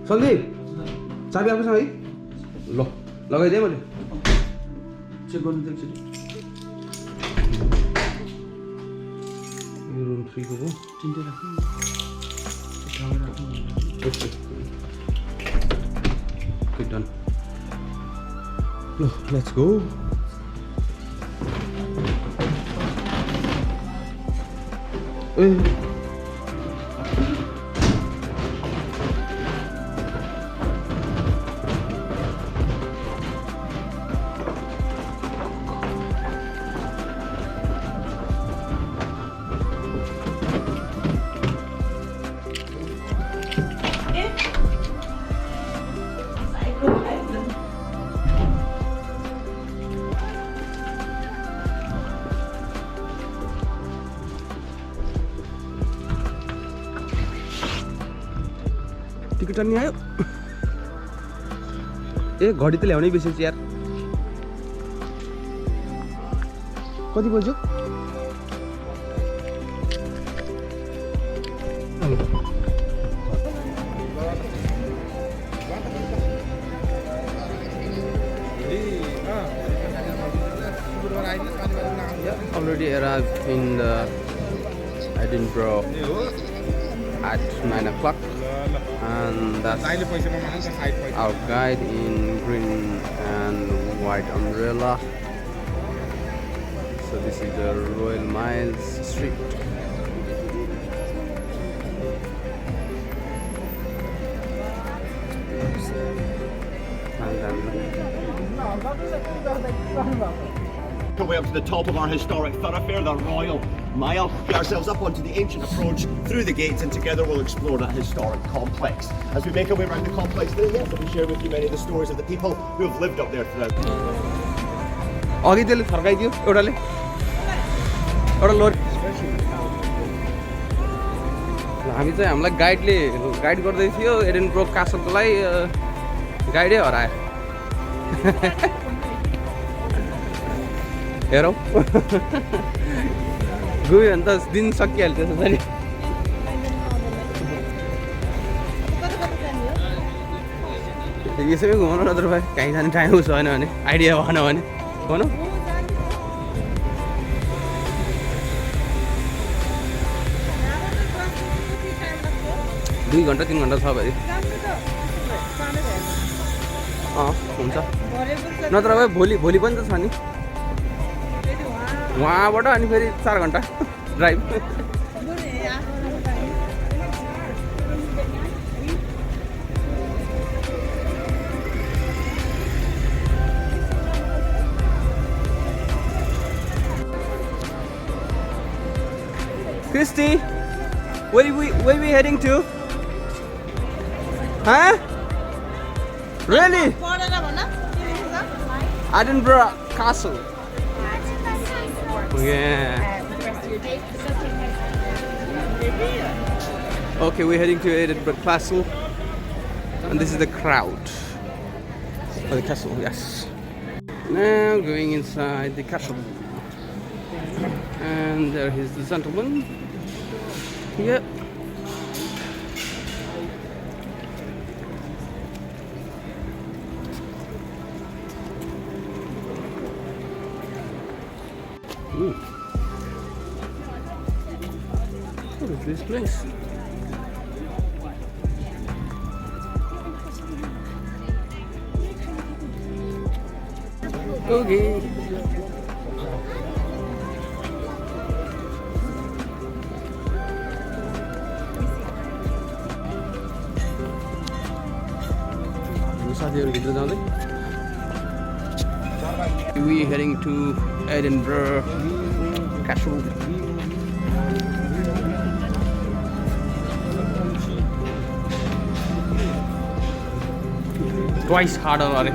सन्दीप चाबी आफूसँग है ल लगाइदिएँ मैले चेक गर्नु त एकचोटि यो रुम 3 को हो चिन्ता राख्नु ठाउँमा राख्नु ओके डन ल लेट्स गो ए टिकट नि आयो ए घडी त ल्याउनै बिर्सेछु यार कति बज्यो already arrived in the Edinburgh at 9 o'clock. And that's our guide in green and white umbrella. So this is the Royal Miles Street. Way up to the top of our historic thoroughfare, the Royal Mile. Get ourselves up onto the ancient approach through the gates, and together we'll explore that historic complex. As we make our way around the complex, then yes, I'll be sharing with you many of the stories of the people who have lived up there throughout. अघि त्यसले फर्काइदियो एउटाले एउटा लोरी हामी चाहिँ हामीलाई guide गर्दै थियो एडिनब्रग कासलकोलाई गाइडै हरायो हेरौँ गयो भने त दिन सकिहाल्छ त्यसरी यसैमै घुमाउनु नत्र भाइ कहीँ जाने टाइम छैन भने आइडिया भएन भने भनौँ 2 घन्टा 3 घन्टा छ भाइ हुन्छ नत्र भाइ भोलि पनि त छ नि वहाँबाट अनि फेरि 4 घन्टा drive Christy, where we heading to? Huh? Really? Edinburgh Castle. Yeah. Okay, we're heading to Edinburgh Castle, and this is the crowd. Oh, the castle, yes. Now going inside the castle, and there is the gentleman. Yep. What is this place? Okay. We heading to Edinburgh Castle. Twice harder are it?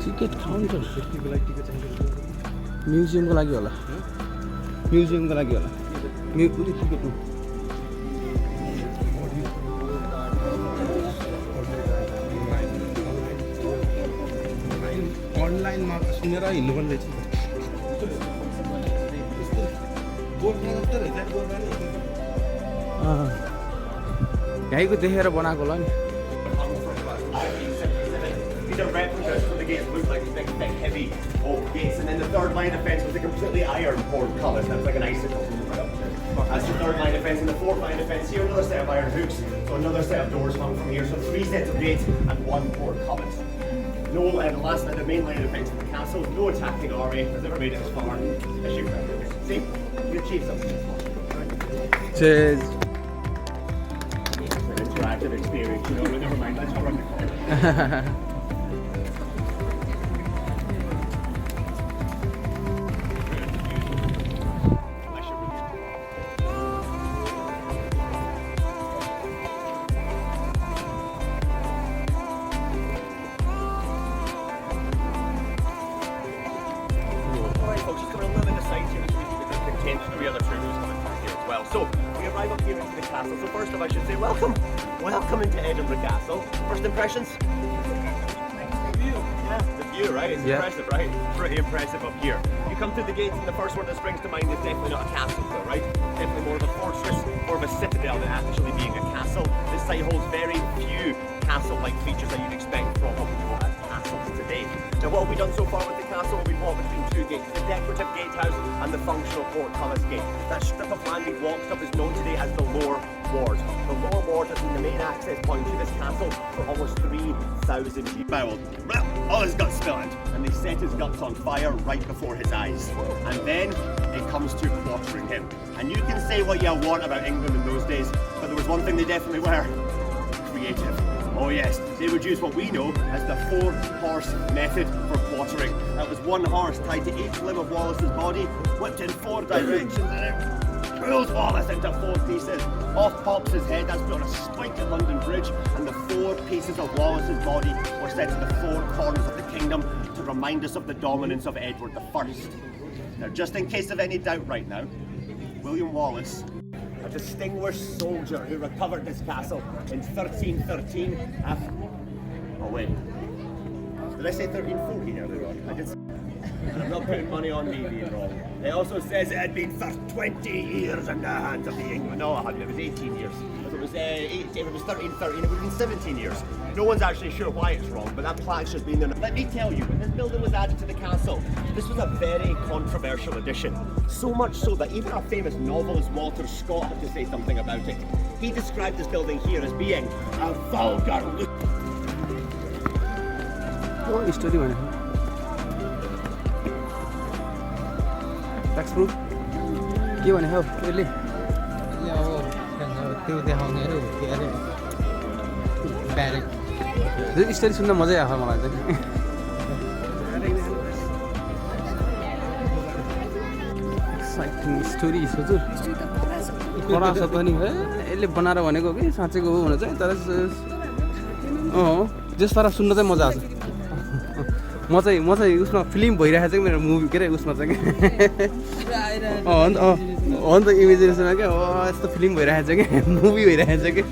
Ticket counter. Museum ko lagi होला. Museum ko lagi होला. Ticket no. Online मा सुनेर हिँड्नु पर्ने छ यहीँको देखेर बनाएको होला नि These are replicas so the gates look like big, thick, heavy oak gates, and then the third line of fence was a completely iron portcullis. That was like an icicle. That's the third line of fence, and the fourth line of fence here, another set of iron hooks, so another set of doors hung from here. So 3 sets of gates and 1 portcullis. No, the last line, the main line of fence of the castle, no attacking army has ever made it as far as you can. See, you achieved something. Cheers. It's an interactive experience, you know, but never mind, let's go around the corner. So, we arrive up here into the castle. So first of all, I should say welcome into Edinburgh Castle. First impressions? Yeah, the view, right? It's impressive, right? Pretty impressive up here. You come through the gates and the first one that springs to mind is definitely not a castle though, right? Definitely more of a fortress, more of a citadel than actually being a castle. This site holds very few castle-like features that you'd expect from castles today. Now what have we done so far with the castle? We've walked between 2 gates, the decorative gatehouse and the functional portcullis gate. That strip of land we've walked up is known today as the Lower Ward. The Lower Ward has been the main access point to this castle for almost 3,000 years. Well, all his guts spilled, and they set his guts on fire right before his eyes. And then it comes to quartering him. And you can say what you want about England in those days, but there was one thing they definitely were: creative. Oh yes, they would use what we know as the 4-horse method for quartering. That was 1 horse tied to each limb of Wallace's body, whipped in 4 directions, and it pulls Wallace into 4 pieces. Off pops his head, that's put on a spike at London Bridge, and the 4 pieces of Wallace's body were set to the 4 corners of the kingdom to remind us of the dominance of Edward I. Now, just in case of any doubt right now, William Wallace, a distinguished soldier who recovered this castle in 1313 after... Oh wait, did I say 1314 earlier on? I did. I'm not putting money on me being wrong. It also says it had been for 20 years in the hands of the English. No, it hadn't. It was 18 years. If it was 1313, it would have been 17 years. No one's actually sure why it's wrong, but that plaque's just been there. Let me tell you, when this building was added to the castle, this was a very controversial addition. So much so that even our famous novelist Walter Scott had to say something about it. He described this building here as being a vulgar look. Oh, story one. Tax proof. के भने हौ यसले त्यो देखाउने अरे के अरे barrack story सुन्न मजै आयो मलाई चाहिँ एक्साइटिङ स्टोरी हजुर पढाछ पनि है यसले बनाएर भनेको कि साँच्चैको हो भने चाहिँ तर जस तर सुन्न चाहिँ मजा आउँछ म चाहिँ उसमा फिल्म भइरहेको छ कि मेरो मुभी के अरे उसमा चाहिँ हो नि त इमेजिनेसनमा क्या यस्तो फिल्म भइरहेको छ कि मुभी भइरहेको छ कि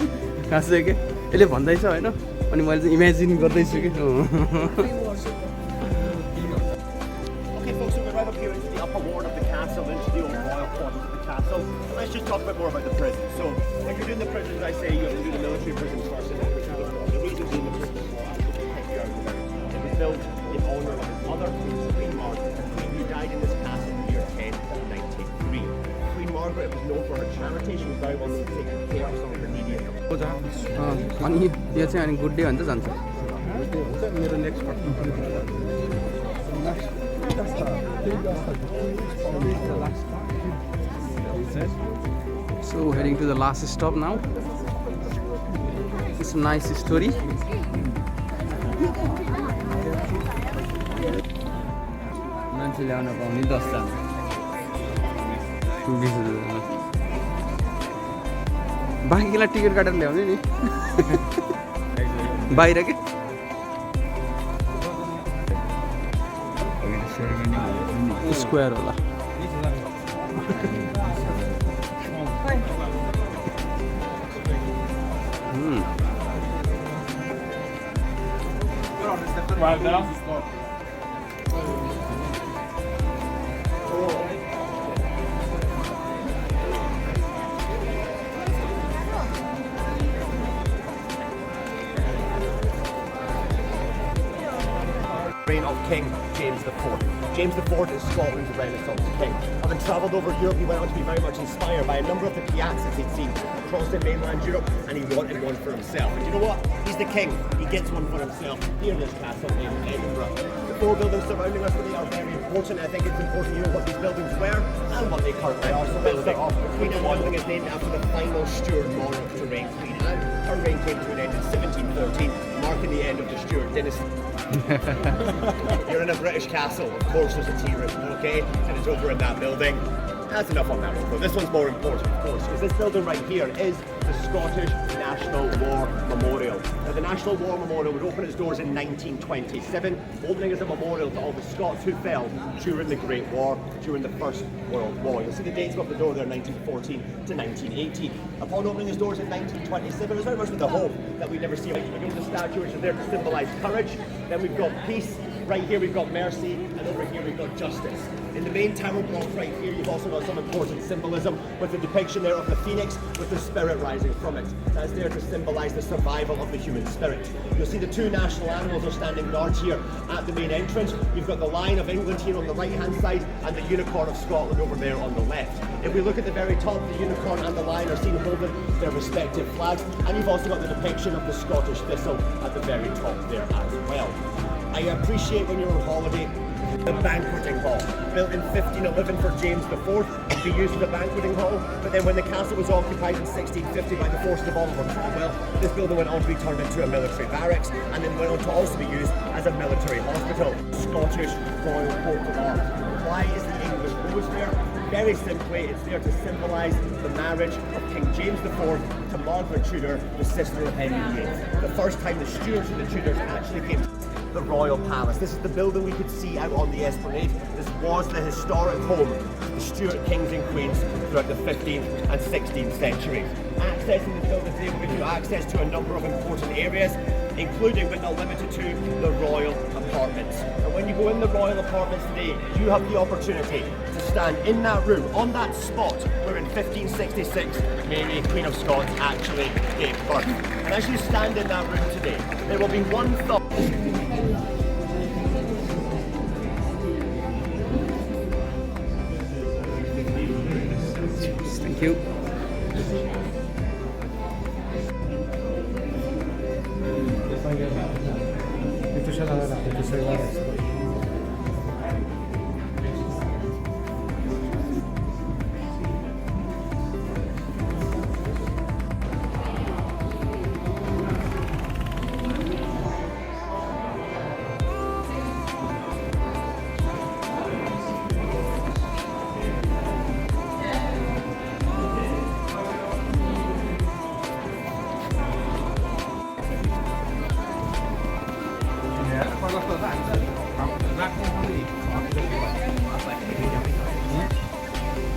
खास चाहिँ के यसले भन्दैछ होइन अनि मैले चाहिँ इमेजिन गर्दैछु कि Let's just talk a bit more about the prison. So, when you're doing the prisons, I say you have to do the military prisons first and then the reason being the prison was actually take you out of there. It was built in honour of his mother, Queen Margaret, the queen who died in this castle in the year 1093. Queen Margaret was known for her charity. She was very well to take care of some of the needy. अनि यो चाहिँ अनि good day भन्छ जान्छ मेरो next So heading to the last stop now. It's a nice story. मान्छेले आउन पाउने 10 जना बाँकीलाई टिकट काटेर ल्याउने नि बाहिर के स्क्वायर होला Right now? reign of King James IV. James IV is Scotland's Renaissance king. Having travelled over Europe, he went on to be very much inspired by a number of the piazzas he'd seen across the mainland Europe, and he wanted one for himself. And you know what? He's the king. He gets one for himself here in this castle in Edinburgh. The four buildings surrounding us really are very important. I think it's important to know what these buildings were and what they currently are. So let's start off. The Queen Anne building is named after the final Stuart monarch to reign, Queen Anne. Her reign came to an end in 1714, marking the end of the Stuart dynasty. You're in a British castle, of course there's a tea room, okay? And it's over in that building. That's enough on that one, but this one's more important, of course, because this building right here is the Scottish National War Memorial. Now, the National War Memorial would open its doors in 1927, opening as a memorial to all the Scots who fell during the Great War, during the First World War. You'll see the dates above the door there, 1914 to 1918. Upon opening its doors in 1927, it was very much with the hope that we'd never see the statue, which is there to symbolise courage. Then we've got peace. Right here we've got mercy, and over here we've got justice. In the main tower block right here, you've also got some important symbolism with the depiction there of the phoenix with the spirit rising from it. That's there to symbolise the survival of the human spirit. You'll see the two national animals are standing guard here at the main entrance. You've got the Lion of England here on the right-hand side and the Unicorn of Scotland over there on the left. If we look at the very top, the Unicorn and the Lion are seen holding their respective flags, and you've also got the depiction of the Scottish thistle at the very top there as well. I appreciate when you're on holiday, the banqueting hall, built in 1511 for James IV, to be used as a banqueting hall, but then when the castle was occupied in 1650 by the forces of Oliver Cromwell, this building went on to be turned into a military barracks, and then went on to also be used as a military hospital. Scottish Royal Coat of Arms. Why is the English rose there? Very simply, it's there to symbolise the marriage of King James IV to Margaret Tudor, the sister of Henry VIII. The first time the Stuarts and the Tudors actually came to the Royal Palace. This is the building we could see out on the Esplanade. This was the historic home of the Stuart kings and queens throughout the 15th and 16th centuries. Accessing this building today will give you access to a number of important areas, including but not limited to the royal apartments. And when you go in the royal apartments today, you have the opportunity to stand in that room, on that spot where in 1566 Mary, Queen of Scots, actually gave birth. And as you stand in that room today, there will be one thought. Thank you.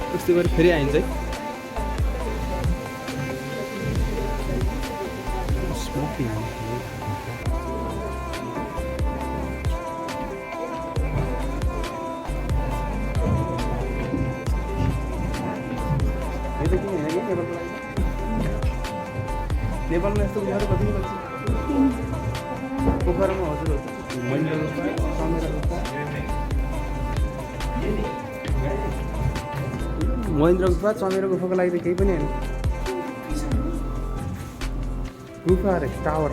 त्यस्तै गरी फेरि आइन्छ है smoking नेपालमा यस्तो उनीहरू कति पोखरामा हजुर महेन्द्र गुफा चमेरो गुफाको लागि त केही पनि होइन गुफा अरे टावर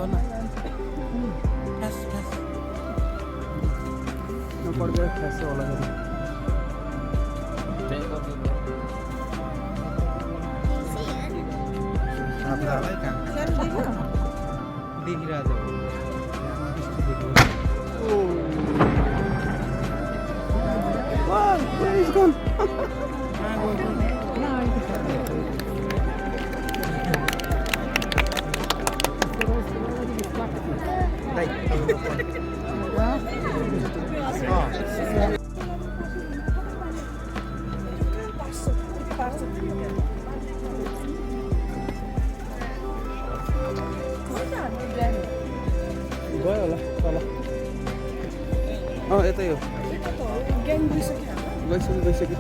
गर्न फ्यास फ्यास नपड्दै फ्यास होला आफूलाई काम देखिरहेछ Where is gone? गयो होला तल यतै हो गइसक्यो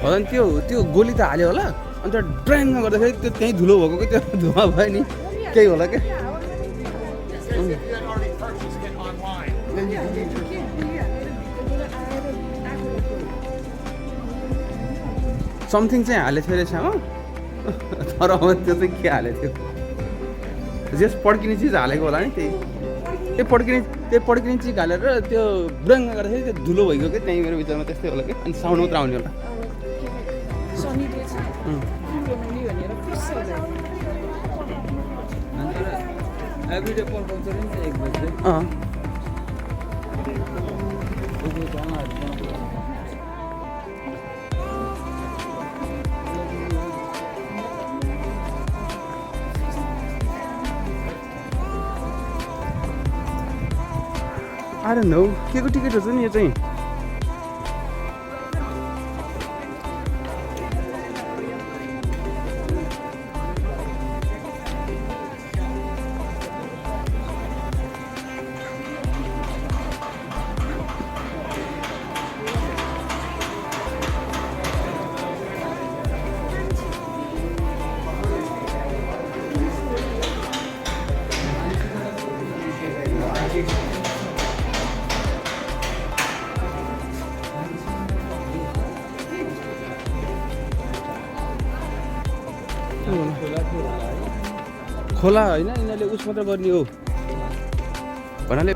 होला नि त्यो गोली त हाल्यो होला अन्त ड्राइङमा गर्दाखेरि त्यो त्यहीँ धुलो भएको कि त्यो धुवा भयो नि केही होला क्या समथिङ चाहिँ हालेको थियो रहेछ हो तर अब त्यो चाहिँ के हालेको थियो जस पड्किने चिज हालेको होला नि त्यो पड्किने चिज हालेर त्यो ब्रङ्ग गर्दाखेरि त्यो धुलो भइगयो कि त्यहीँ मेरो विचारमा त्यस्तै होला कि अनि साउन्ड मात्र आउने होला एभ्रिडे पड्काउँछ नि एक बजे I don't know. के को टिकट हो नि यो चाहिँ खोला होइन यिनीहरूले उस मात्र गर्ने हो भन्नाले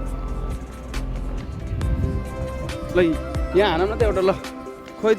ल यहाँ हान न त एउटा ल खोइ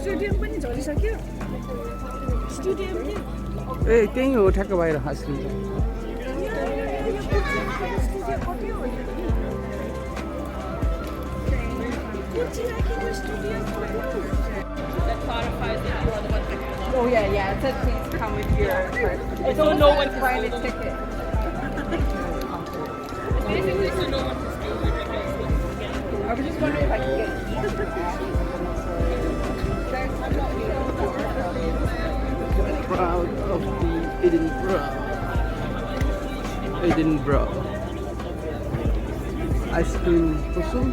स्टेडियम पनि झरिसक्यो स्टेडियम नि ए त्यही हो ठ्याक्क बाहिर हास्नु Oh yeah, it said please come with your purse. So no one can find a ticket. Basically, so no one can steal your ticket. I was just wondering if I could get proud of the Edinburgh ice cream person.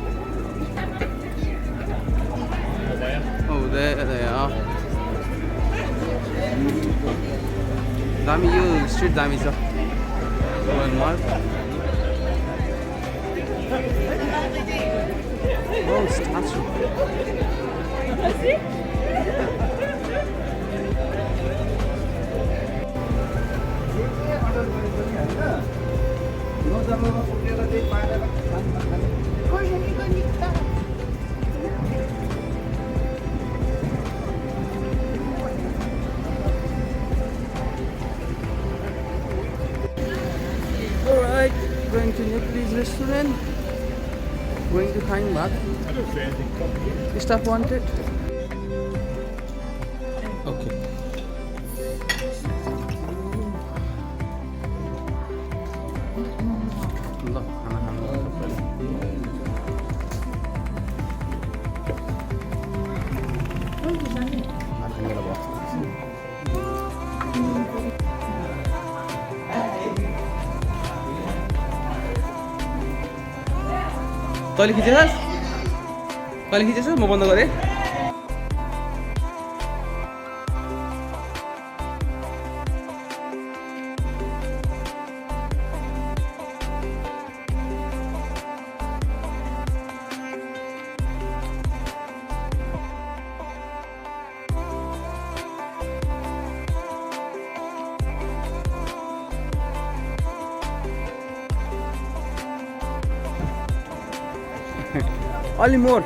Oh, there they are. Dami, you street dami sa. One mark. Oh, statue. Alright, going to Nepalese restaurant. Going to find what? Stuff wanted? Okay. ल खाना खानु तैँले खिचेछस्? तैँले खिचेछस्? म बन्द गरेँ। Only more.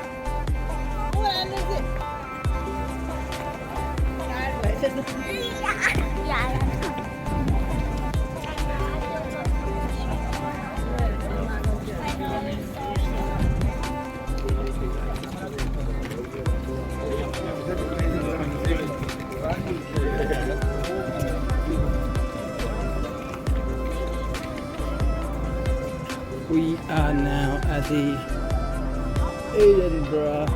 We are now at the Edinburgh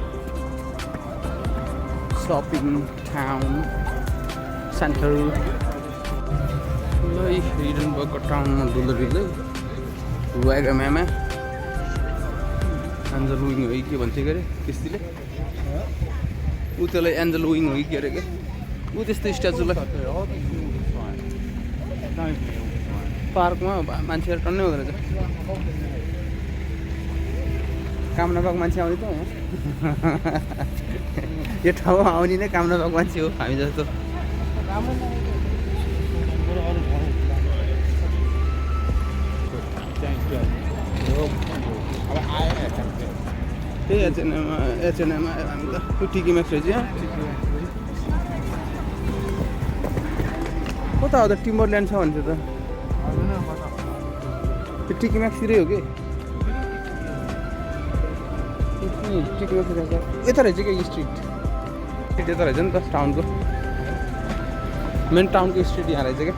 shopping town center. ल एडिनबर्गको टाउनमा डुल्दै डुल्दै वागामामा angel wing हो कि के भन्छ के अरे त्यस्तैले ऊ त्यसलाई एन्जल विङ हो कि के अरे के ऊ त्यस्तो स्ट्याचुलाई पार्कमा मान्छेहरू टन्नै हुँदो रहेछ काम नपाएको मान्छे आउने त यो ठाउँमा आउने नै काम नपाएको मान्छे हो हामी जस्तो त्यही एचएनएममा आयो हामी त त्यो टिकी म्याक्स रहेछ यहाँ कता हो त टिम्बर ल्यान्ड छ भन्छ त त्यो टिकी म्याक्सतिरै हो कि यता रहेछ क्या स्ट्रिट यता रहेछ नि त टाउनको मेन टाउनको स्ट्रिट यहाँ रहेछ क्या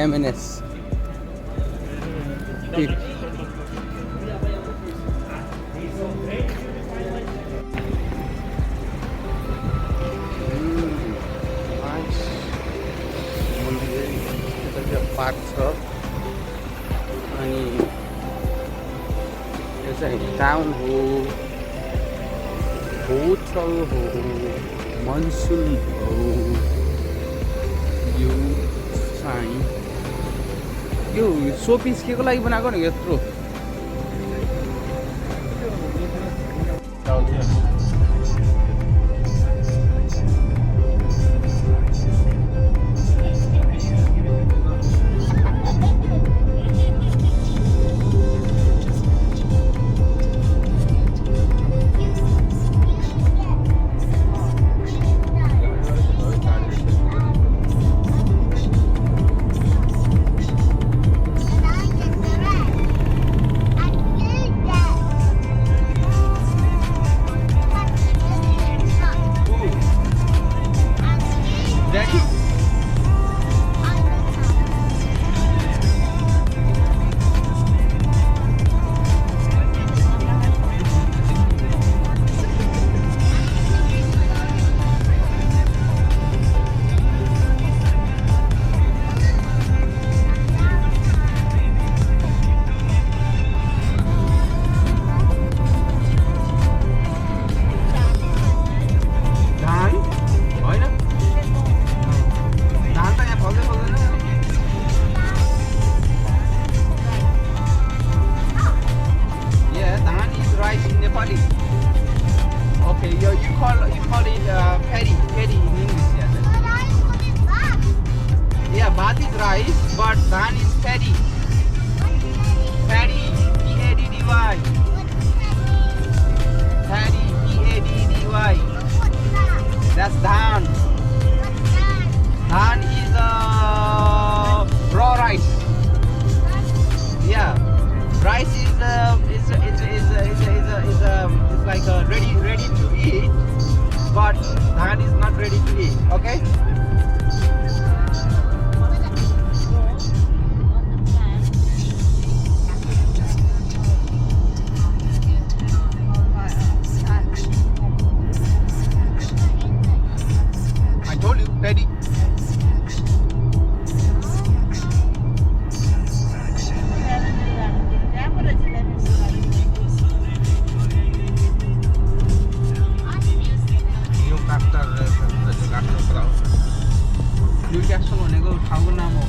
MNS पार्क छ अनि यो चाहिँ टाउन हो होटल हो मनसुन हो यो चाहिँ यो सोपिस के को लागि बनाएको नि यत्रो Paddy, P-A-D-D-Y. Paddy, P-A-D-D-Y. That's dhan. Dhan is raw rice. Yeah, rice is like ready to eat, but dhan is not ready to eat. Okay. I told you, Paddy. Newcastle भनेको ठाउँको नाम हो.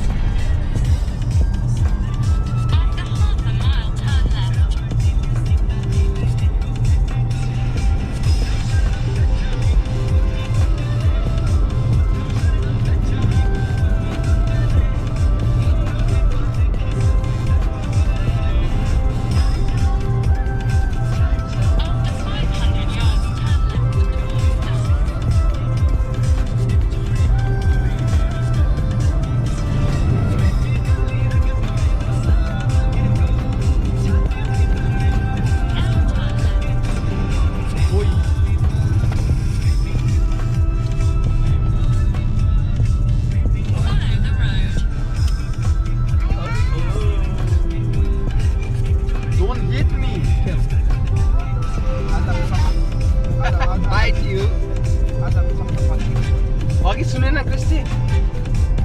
अघि सुनेन Christie?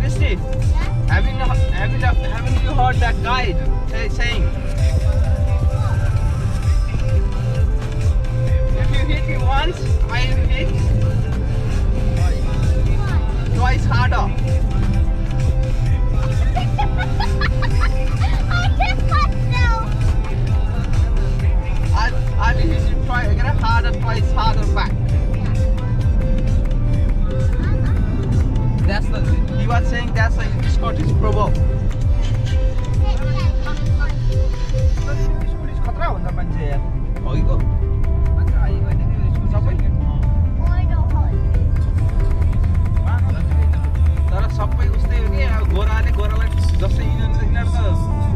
Christy, haven't you heard that guide saying, if you hit me once, I will hit twice harder. I will hit you twice harder back. He was saying that's a Scottish proverb. खतरा भन्दा मान्छे यार होइगो मान्छे आइगयो भने school सबै तर सबै उस्तै हो कि अब गोरालाई जस्तै यिनीहरू त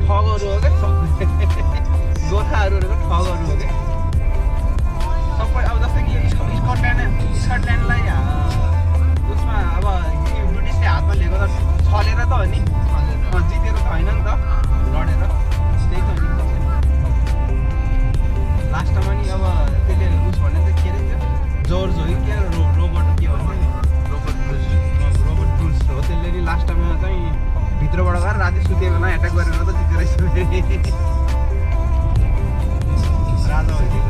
ठगहरू हो क्या गोर्खाहरू ठगहरू हो क्या सबै अब जस्तै कि स्कटल्यान्डलाई उसमा अब ब्रिटिसले हातमा लिएको त छलेर त हो नि जितेर त होइन नि त लडेर त्यही त हो नि लास्टमा नि अब त्यसले उस भने चाहिँ के अरे त्यो जर्ज हो कि के रोबर्ट के भन्छ नि रोबर्ट ब्रुस हो त्यसले नि लास्टमा चाहिँ भित्रबाट गएर राति सुतेको बेला एट्याक गरेर त जितेर राजा भइदिएको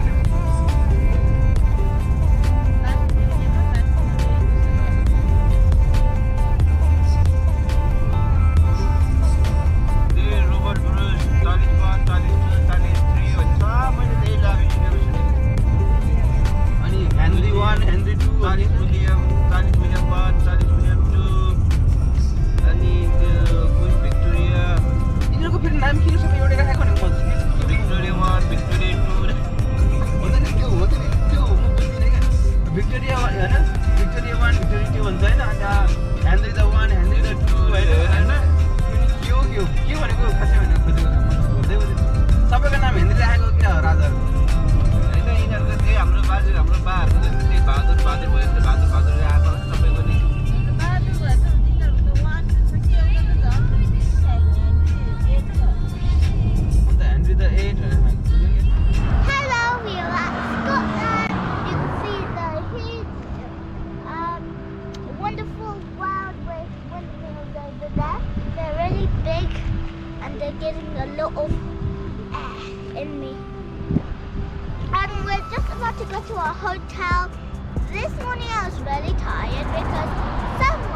getting a lot of air in me. And we're just about to go to our hotel. This morning I was really tired because some